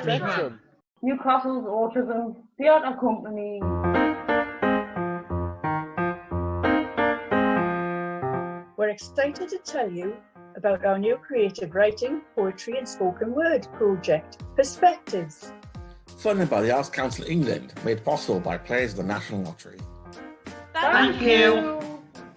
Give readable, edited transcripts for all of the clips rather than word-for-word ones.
Spectrum. Newcastle's Autism Theatre Company. We're excited to tell you about our new creative writing, poetry and spoken word project, Perspectives. Funded by the Arts Council England, made possible by players of the National Lottery. Thank you.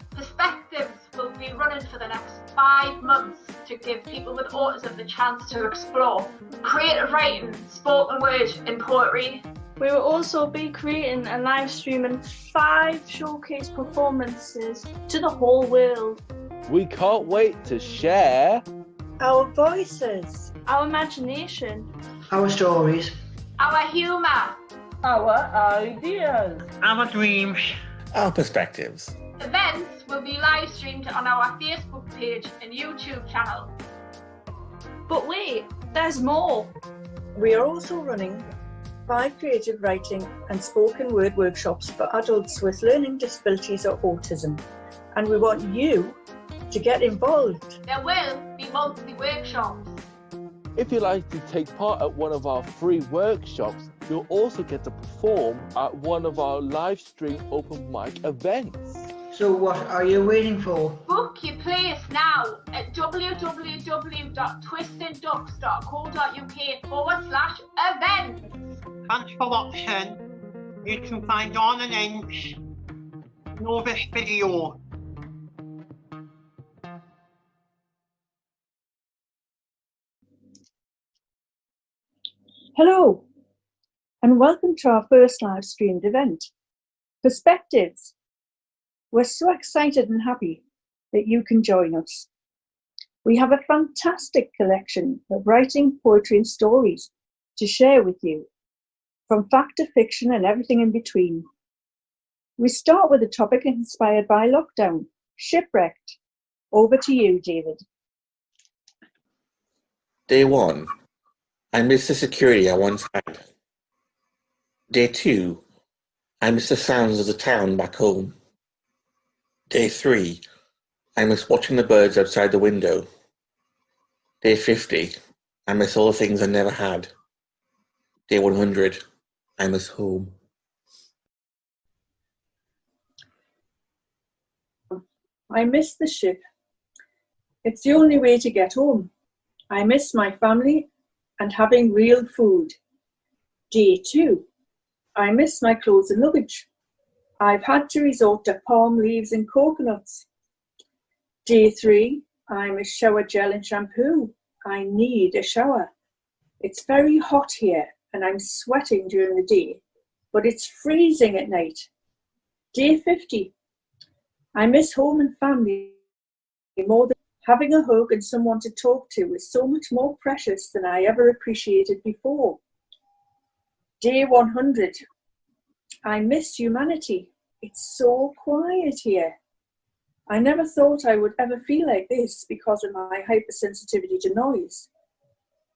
Perspectives will be running for the next 5 months to give people with autism the chance to explore creative writing, spoken word and poetry. We will also be creating and live streaming 5 showcase performances to the whole world. We can't wait to share Our voices, Our imagination, our stories, Our humour, Our ideas. our dreams. Our perspectives. events will be live streamed on our Facebook page and YouTube channel. But wait, there's more. We are also running 5 creative writing and spoken word workshops for adults with learning disabilities or autism. And we want you to get involved. There will be monthly workshops. If you'd like to take part at one of our free workshops, you'll also get to perform at one of our live stream open mic events. So what are you waiting for? Book your place now at www.twistedducks.co.uk/events. Thanks for watching. You can find all the links below this video. Hello, and welcome to our first live streamed event, Perspectives. We're so excited and happy that you can join us. We have a fantastic collection of writing, poetry and stories to share with you, from fact to fiction and everything in between. We start with a topic inspired by lockdown, shipwrecked. Over to you, David. Day 1. I miss the security I once had. Day 2. I miss the sounds of the town back home. Day 3. I miss watching the birds outside the window. Day 50. I miss all the things I never had. Day 100. I miss home. I miss the ship. It's the only way to get home. I miss my family and having real food. Day 2. I miss my clothes and luggage. I've had to resort to palm leaves and coconuts. Day 3. I miss shower gel and shampoo. I need a shower. It's very hot here and I'm sweating during the day, but it's freezing at night. Day 50. I miss home and family more than having a hug and someone to talk to is so much more precious than I ever appreciated before. Day 100. I miss humanity. It's so quiet here. I never thought I would ever feel like this because of my hypersensitivity to noise.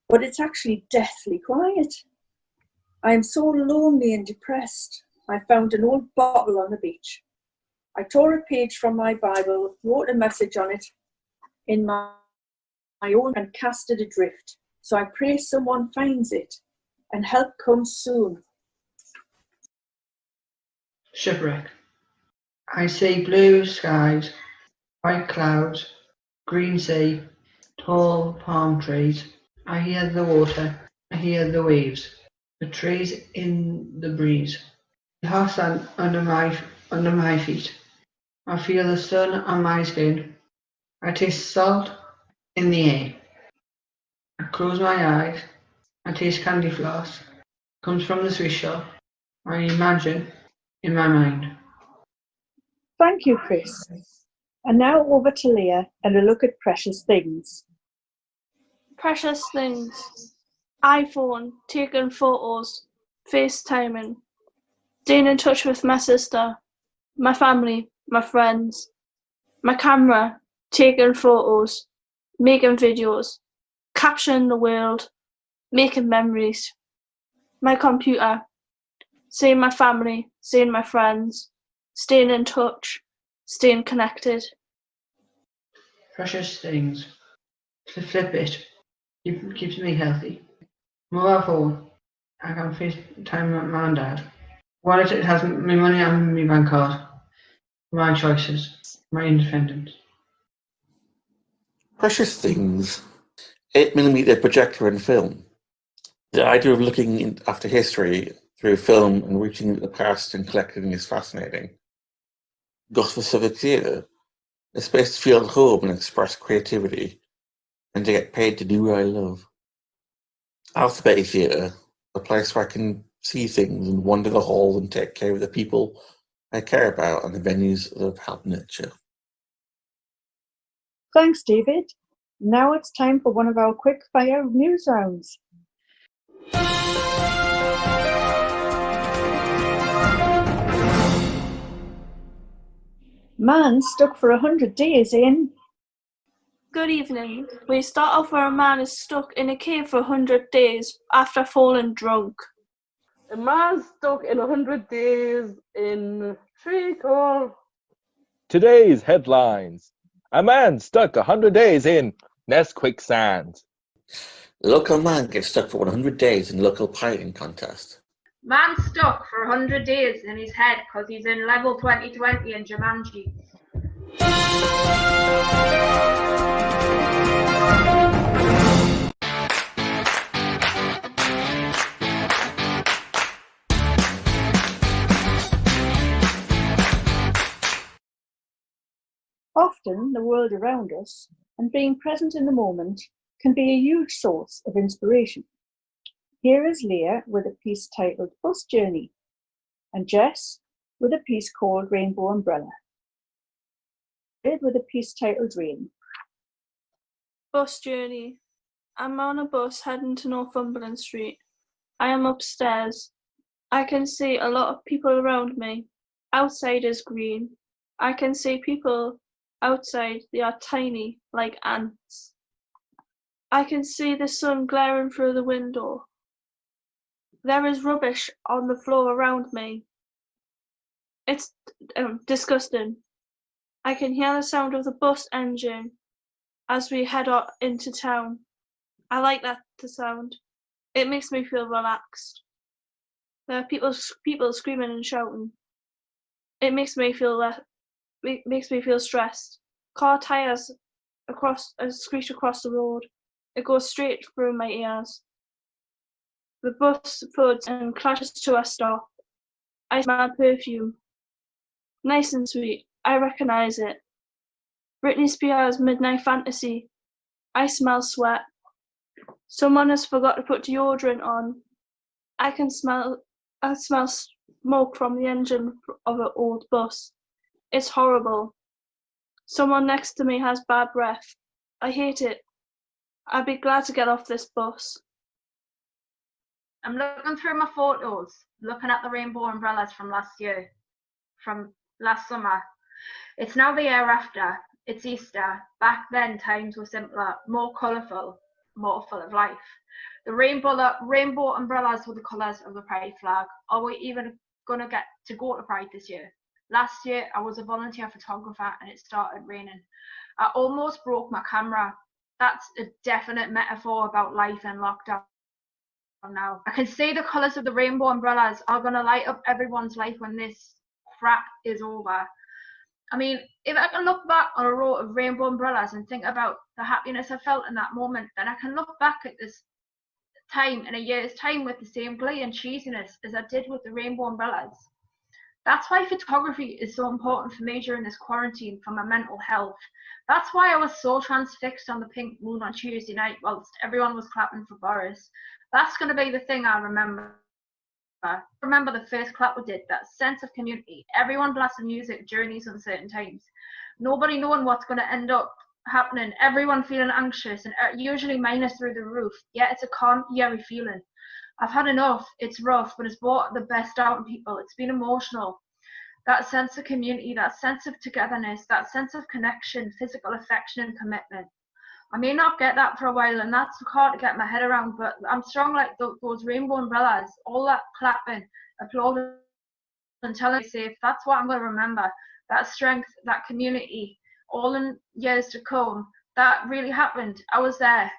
But it's actually deathly quiet. I am so lonely and depressed. I found an old bottle on the beach. I tore a page from my Bible, wrote a message on it in my own and cast it adrift. So I pray someone finds it and help comes soon. Shipwreck. I see blue skies, white clouds, green sea, tall palm trees. I hear the water, I hear the waves, the trees in the breeze, the hot sun under my feet. I feel the sun on my skin. I taste salt in the air. I close my eyes. I taste candy floss. Comes from the sweet shop. I imagine in my mind. Thank you, Chris. And now over to Leah and a look at precious things. Precious things. iPhone, taking photos, FaceTiming, staying in touch with my sister, my family, my friends, my camera, taking photos, making videos, capturing the world, making memories, my computer, seeing my family, seeing my friends, staying in touch, staying connected. Precious things. To flip it keeps me healthy. Mobile phone. I can FaceTime my mum and dad. Wallet, it has my money and my bank card. My choices. My independence. Precious things. 8mm projector and film. The idea of looking after history through film and reaching into the past and collecting is fascinating. Gosford Civic Theatre. A space to feel at home and express creativity, and to get paid to do what I love. Alphabet Theatre, a place where I can see things and wander the halls and take care of the people I care about and the venues that help nurture. Thanks, David. Now it's time for one of our quick fire news rounds. Man stuck for 100 days in. Good evening. We start off where a man is stuck in a cave for 100 days after falling drunk. A man stuck in 100 days in treacle. Today's headlines. A man stuck 100 days in Nest quicksand. A local man gets stuck for 100 days in local piloting contest. Man stuck for 100 days in his head because he's in level 2020 in Jumanji. Often the world around us and being present in the moment can be a huge source of inspiration. Here is Leah with a piece titled Bus Journey, and Jess with a piece called Rainbow Umbrella. Ed with a piece titled Rain. Bus journey. I'm on a bus heading to Northumberland Street. I am upstairs. I can see a lot of people around me. Outside is green. I can see people outside. They are tiny, like ants. I can see the sun glaring through the window. There is rubbish on the floor around me. It's disgusting. I can hear the sound of the bus engine as we head into town. I like that sound. It makes me feel relaxed. There are people screaming and shouting. It makes me feel stressed. Car tires screech across the road. It goes straight through my ears. The bus thuds and crashes to a stop. I smell perfume. Nice and sweet. I recognize it. Britney Spears' Midnight Fantasy. I smell sweat. Someone has forgot to put deodorant on. I smell smoke from the engine of an old bus. It's horrible. Someone next to me has bad breath. I hate it. I'd be glad to get off this bus. I'm looking through my photos, looking at the rainbow umbrellas from last summer. It's now the year after. It's Easter. Back then, times were simpler, more colourful, more full of life. The rainbow umbrellas were the colours of the Pride flag. Are we even going to get to go to Pride this year? Last year, I was a volunteer photographer and it started raining. I almost broke my camera. That's a definite metaphor about life in lockdown now. I can see the colours of the rainbow umbrellas are going to light up everyone's life when this crap is over. I mean, if I can look back on a row of rainbow umbrellas and think about the happiness I felt in that moment, then I can look back at this time in a year's time with the same glee and cheesiness as I did with the rainbow umbrellas. That's why photography is so important for me during this quarantine for my mental health. That's why I was so transfixed on the pink moon on Tuesday night whilst everyone was clapping for Boris. That's going to be the thing I remember. Remember the first clap we did, that sense of community, everyone blasting music during these uncertain times, nobody knowing what's going to end up happening, everyone feeling anxious and usually minus through the roof, yet it's a calm, eerie feeling. I've had enough, it's rough, but it's brought the best out in people. It's been emotional. That sense of community, that sense of togetherness, that sense of connection, physical affection and commitment. I may not get that for a while, and that's hard to get my head around, but I'm strong like those rainbow umbrellas, all that clapping, applauding, and telling me safe. That's what I'm going to remember. That strength, that community, all in years to come. That really happened. I was there.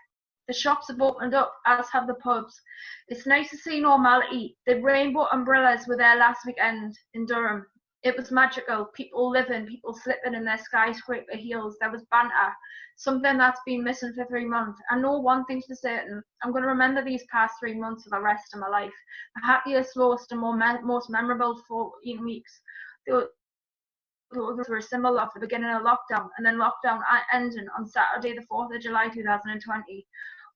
The shops have opened up, as have the pubs. It's nice to see normality. The rainbow umbrellas were there last weekend in Durham. It was magical. People living, people slipping in their skyscraper heels. There was banter, something that's been missing for 3 months. I know one thing's for certain. I'm going to remember these past 3 months for the rest of my life. The happiest, slowest, and most memorable 14 weeks. Those were similar at the beginning of lockdown, and then lockdown ending on Saturday, the 4th of July 2020.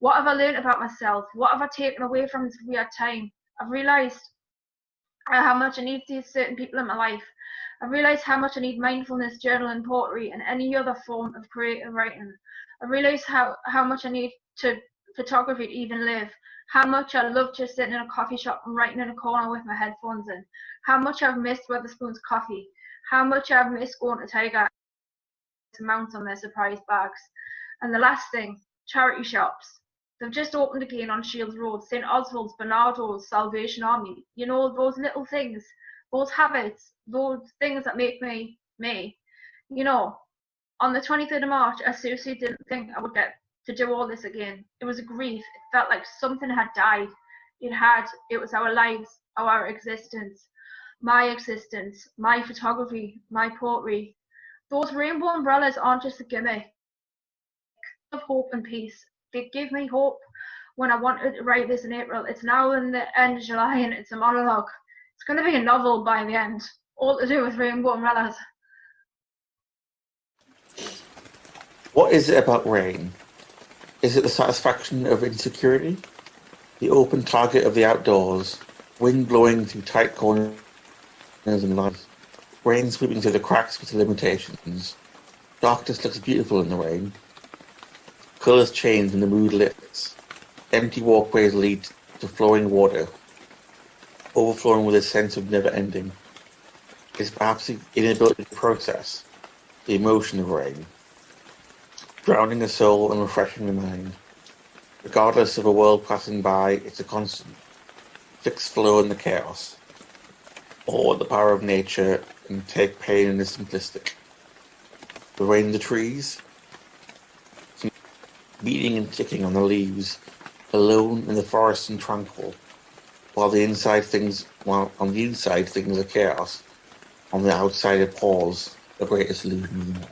What have I learned about myself? What have I taken away from this weird time? I've realised how much I need these certain people in my life. I've realised how much I need mindfulness, journaling, poetry, and any other form of creative writing. I've realised how much I need to photography to even live. How much I love just sitting in a coffee shop and writing in a corner with my headphones in. How much I've missed Wetherspoon's coffee. How much I've missed going to Tiger to mount on their surprise bags. And the last thing, charity shops. They've just opened again on Shields Road, St Oswald's, Bernardo's, Salvation Army. You know, those little things, those habits, those things that make me me. You know, on the 23rd of March, I seriously didn't think I would get to do all this again. It was a grief. It felt like something had died. It was our lives, our existence, my photography, my poetry. Those rainbow umbrellas aren't just a gimmick of hope and peace. They give me hope when I wanted to write this in April. It's now in the end of July and it's a monologue. It's going to be a novel by the end, all to do with rainbow umbrellas. What is it about rain? Is it the satisfaction of insecurity? The open target of the outdoors, wind blowing through tight corners and lines, rain sweeping through the cracks with limitations. Darkness looks beautiful in the rain. Colours change when the mood lifts. Empty walkways lead to flowing water, overflowing with a sense of never ending. It's perhaps the inability to process the emotion of rain, drowning the soul and refreshing the mind. Regardless of a world passing by, it's a constant, fixed flow in the chaos. Or the power of nature and take pain in the simplistic. The rain in the trees, beating and ticking on the leaves, alone in the forest and tranquil, while on the inside things are chaos, on the outside it pours, the greatest illusion of them all.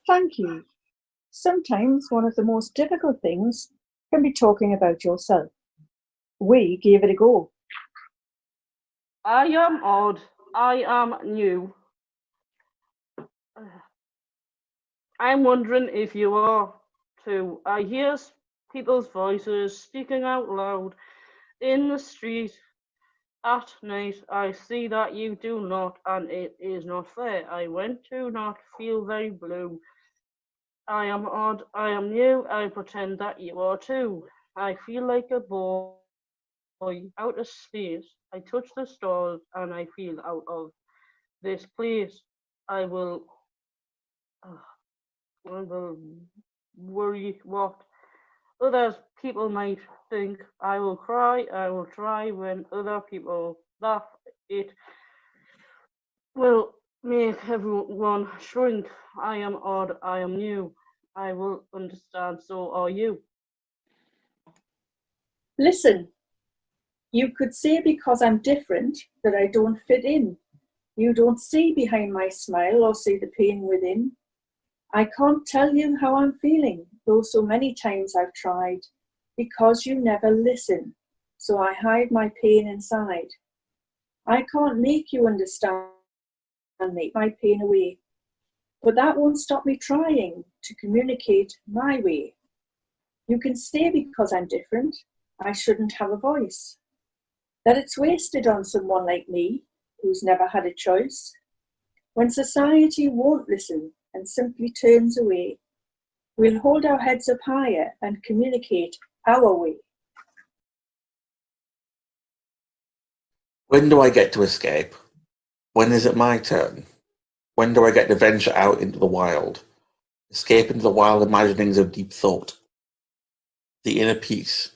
Thank you. Sometimes one of the most difficult things can be talking about yourself. We gave it a go. I am odd. I am new. I'm wondering if you are too. I hear people's voices speaking out loud in the street at night. I see that you do not, and it is not fair. I went to not feel very blue. I am odd. I am new. I pretend that you are too. I feel like a boy out of space. I touch the stars and I feel out of this place. I will worry what other people might think. I will cry. I will try when other people laugh. It will make everyone shrink. I am odd. I am new. I will understand. So are you. Listen, you could say because I'm different that I don't fit in. You don't see behind my smile or see the pain within. I can't tell you how I'm feeling, though so many times I've tried, because you never listen, so I hide my pain inside. I can't make you understand me, my pain away, but that won't stop me trying to communicate my way. You can say because I'm different, I shouldn't have a voice, that it's wasted on someone like me, who's never had a choice. When society won't listen and simply turns away, we'll hold our heads up higher and communicate our way. When do I get to escape? When is it my turn? When do I get to venture out into the wild? Escape into the wild imaginings of deep thought. The inner peace,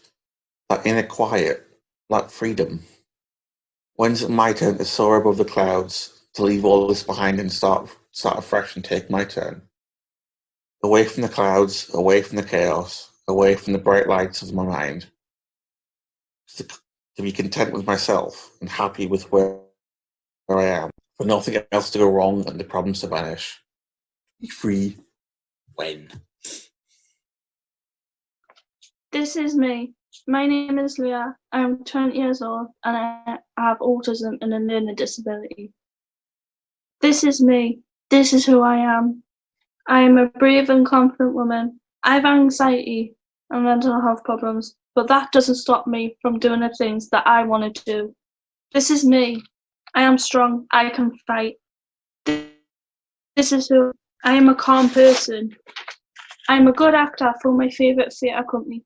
that inner quiet, that freedom. When is it my turn to soar above the clouds, to leave all this behind and start afresh and take my turn? Away from the clouds, away from the chaos, away from the bright lights of my mind. To be content with myself and happy with where I am. For nothing else to go wrong and the problems to vanish. Be free when. This is me. My name is Leah. I am 20 years old and I have autism and a learning disability. This is me. This is who I am. I am a brave and confident woman. I have anxiety and mental health problems, but that doesn't stop me from doing the things that I want to do. This is me. I am strong. I can fight. This is who I am. A calm person. I am a good actor for my favourite theatre company.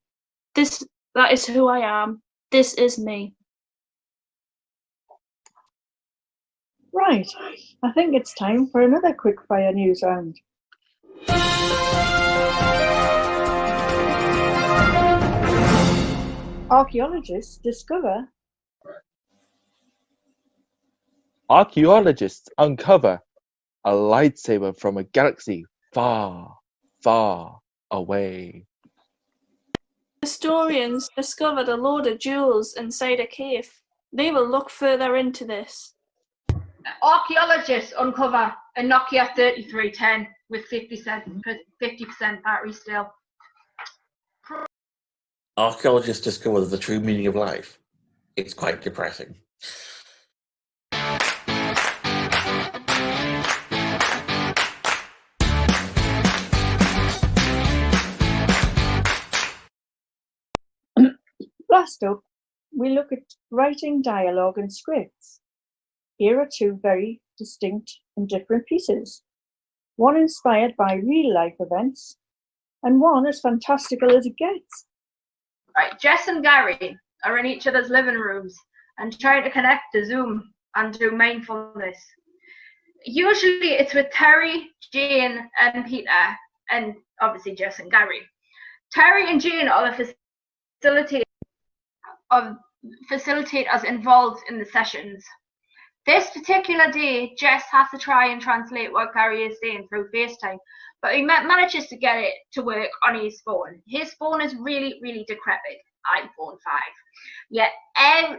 That is who I am. This is me. Right, I think it's time for another quickfire news round. Archaeologists uncover a lightsaber from a galaxy far, far away. Historians discovered a load of jewels inside a cave. They will look further into this. Archaeologists uncover a Nokia 3310 with 50% battery still. Archaeologists discover the true meaning of life. It's quite depressing. Last up, we look at writing dialogue and scripts. Here are two very distinct and different pieces. One inspired by real-life events, and one as fantastical as it gets. Right, Jess and Gary are in each other's living rooms and trying to connect to Zoom and do mindfulness. Usually it's with Terry, Jane, and Peter, and obviously Jess and Gary. Terry and Jane are the facilitators involved in the sessions. This particular day, Jess has to try and translate what Gary is saying through FaceTime, but he manages to get it to work on his phone. His phone is really, really decrepit, iPhone 5. Yet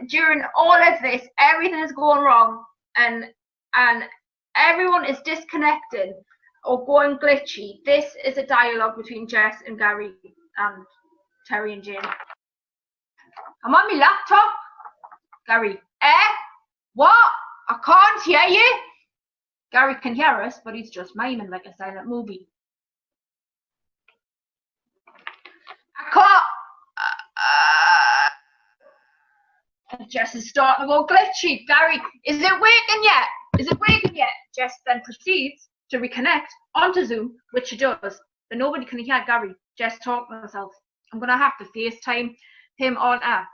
during all of this, everything is going wrong, and everyone is disconnected or going glitchy. This is a dialogue between Jess and Gary and Terry and Jane. I'm on my laptop. Gary, what? I can't hear you. Gary can hear us, but he's just miming like a silent movie. I can't. Jess is starting to go glitchy. Gary, is it working yet? Is it working yet? Jess then proceeds to reconnect onto Zoom, which she does, but nobody can hear Gary. Jess talking to herself. I'm going to have to FaceTime him on air.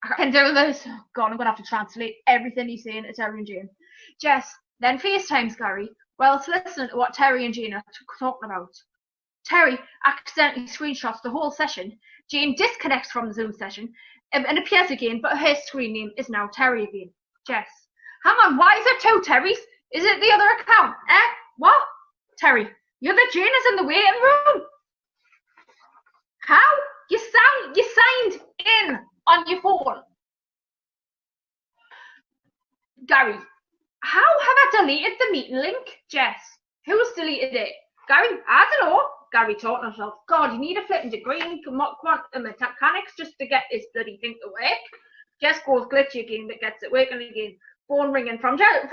I can do this. Oh God, I'm going to have to translate everything he's saying to Terry and Jane. Jess then FaceTimes Gary whilst listening to what Terry and Jane are talking about. Terry accidentally screenshots the whole session. Jane disconnects from the Zoom session and appears again, but her screen name is now Terry again. Jess, hang on, why is there two Terrys? Is it the other account? What? Terry, the other Jane is in the waiting room. How? You signed in on your phone. Gary, how have I deleted the meeting link? Jess, who's deleted it? Gary, I don't know. Gary talking to himself. God, you need a flipping degree in quantum mechanics just to get this bloody thing to work. Jess goes glitchy again, but gets it working again. Phone ringing from Jane's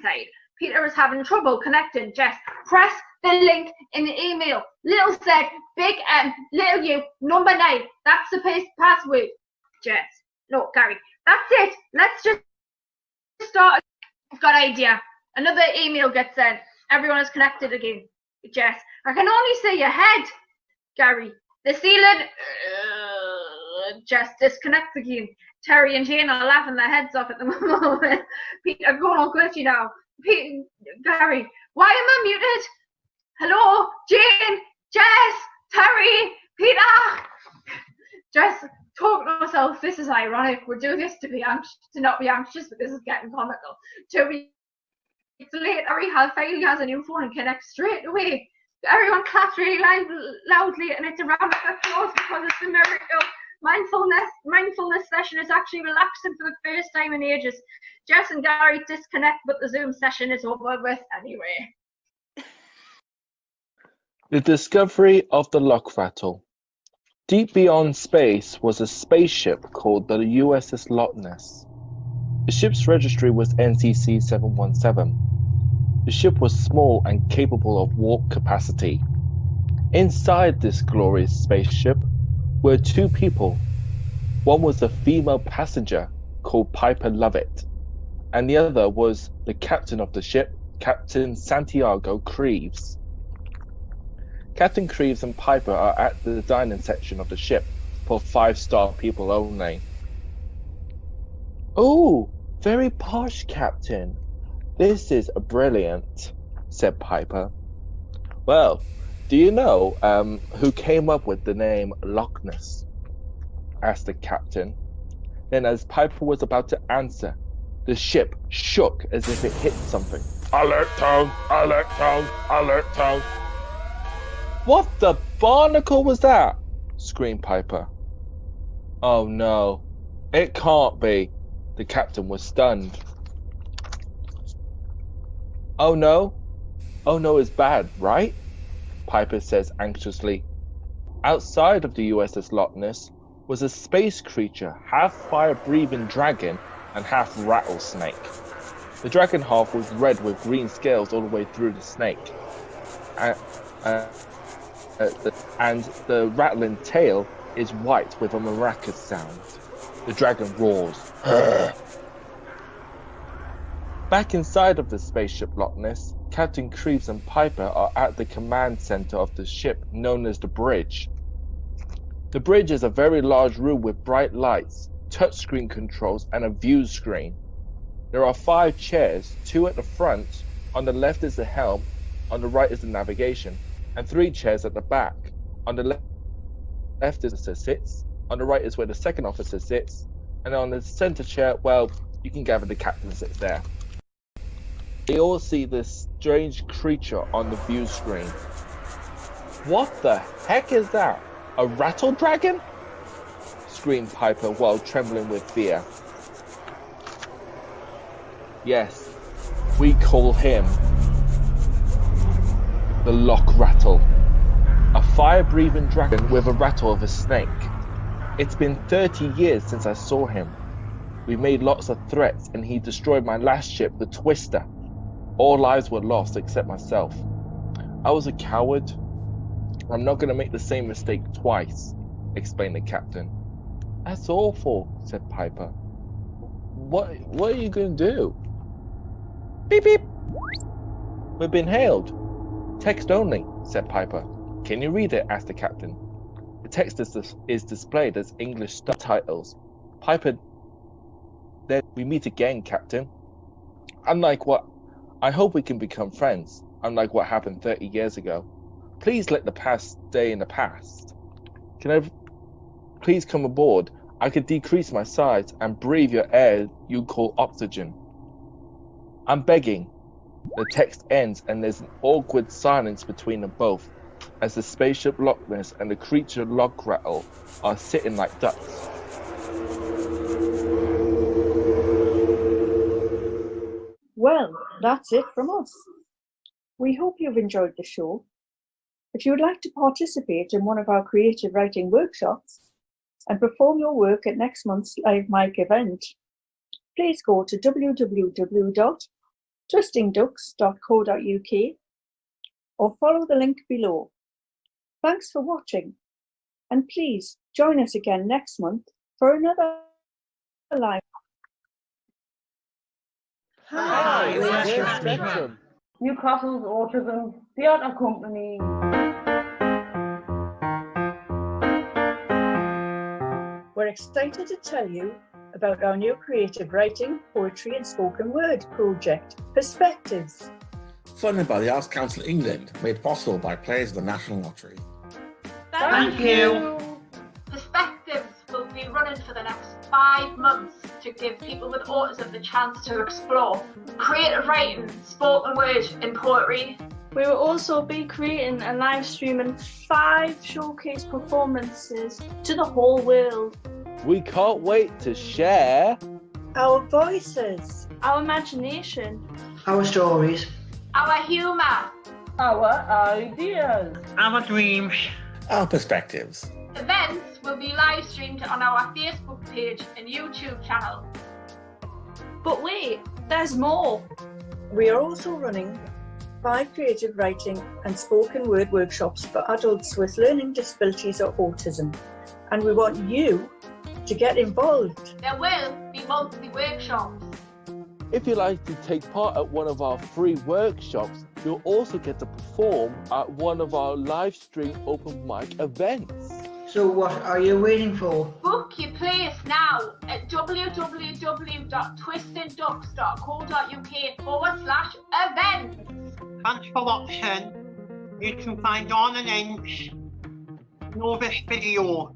side. Peter is having trouble connecting. Jess, press the link in the email. Little Z, big M, little U, number 9. That's the password. Jess, no, Gary, that's it. Let's just start. I've got an idea. Another email gets sent. Everyone is connected again. Jess, I can only see your head. Gary, the ceiling. Jess disconnects again. Terry and Jane are laughing their heads off at the moment. Peter going all glitchy now. Gary, why am I muted? Hello, Jane, Jess, Terry, Peter. Jess talking to herself. This is ironic. We're doing this to not be anxious, but this is getting comical. To be later, he finally has a new phone and connects straight away. Everyone claps really loudly, and it's a round of applause because it's a miracle. Mindfulness session is actually relaxing for the first time in ages. Jess and Gary disconnect, but the Zoom session is over with anyway. The discovery of the lock rattle. Deep beyond space was a spaceship called the USS Loch Ness. The ship's registry was NCC 717. The ship was small and capable of warp capacity. Inside this glorious spaceship were two people. One was a female passenger called Piper Lovett, and the other was the captain of the ship, Captain Santiago Creeves. Captain Creeves and Piper are at the dining section of the ship for 5-star people only. "Oh, very posh, Captain. This is brilliant," said Piper. "Well, do you know who came up with the name Loch Ness?" asked the captain. Then, as Piper was about to answer, the ship shook as if it hit something. "Alert tone! Alert tone! Alert tone!" "What the barnacle was that?" screamed Piper. "Oh no, it can't be." The captain was stunned. Oh no is bad, right?" Piper says anxiously. Outside of the USS Loch Ness was a space creature, half fire-breathing dragon and half rattlesnake. The dragon half was red with green scales all the way through the snake. And the rattling tail is white with a maracas sound. The dragon roars. Back inside of the spaceship Loch Ness, Captain Creeves and Piper are at the command center of the ship known as the Bridge. The Bridge is a very large room with bright lights, touchscreen controls, and a view screen. There are 5 chairs, 2 at the front. On the left is the helm, on the right is the navigation, and 3 chairs at the back. On the left is the officer sits, on the right is where the second officer sits, and on the center chair, well, you can gather the captain sits there. They all see this strange creature on the view screen. "What the heck is that? A rattle dragon?" screamed Piper while trembling with fear. "Yes, we call him the Loch Rattle, a fire-breathing dragon with a rattle of a snake. It's been 30 years since I saw him. We made lots of threats and he destroyed my last ship, the Twister. All lives were lost except myself. I was a coward. I'm not going to make the same mistake twice," explained the captain. "That's awful," said Piper. What are you going to do?" "Beep beep. We've been hailed. Text only," said Piper. "Can you read it?" asked the captain. The text is displayed as English subtitles. Piper, "Then we meet again, Captain. I hope we can become friends, unlike what happened 30 years ago. Please let the past stay in the past. Can I please come aboard? I could decrease my size and breathe your air you call oxygen. I'm begging." The text ends and there's an awkward silence between them both, as the spaceship Loch Ness and the creature Loch Rattle are sitting like ducks. Well, that's it from us. We hope you've enjoyed the show. If you would like to participate in one of our creative writing workshops and perform your work at next month's Live Mic event, please go to www.twistingducks.co.uk or follow the link below. Thanks for watching, and please join us again next month for another live. Hi, where's where's your Spectrum? Newcastle's Autism Theatre Company. We're excited to tell you about our new creative writing, poetry and spoken word project, Perspectives. Funded by the Arts Council England, made possible by players of the National Lottery. Thank you. Perspectives will be running for the next 5 months to give people with autism the chance to explore creative writing, spoken word, and poetry. We will also be creating a live stream and 5 showcase performances to the whole world. We can't wait to share Our voices. Our imagination. Our stories. Our humour. Our ideas. Our dreams. Our perspectives. Events will be live streamed on our Facebook page and YouTube channel. But wait, there's more. We are also running 5 creative writing and spoken word workshops for adults with learning disabilities or autism. And we want you to get involved. There will be monthly workshops. If you'd like to take part at one of our free workshops, you'll also get to perform at one of our live stream open mic events. So what are you waiting for? Book your place now at www.twistedducks.co.uk/events. Thanks for watching. You can find all the links in this video.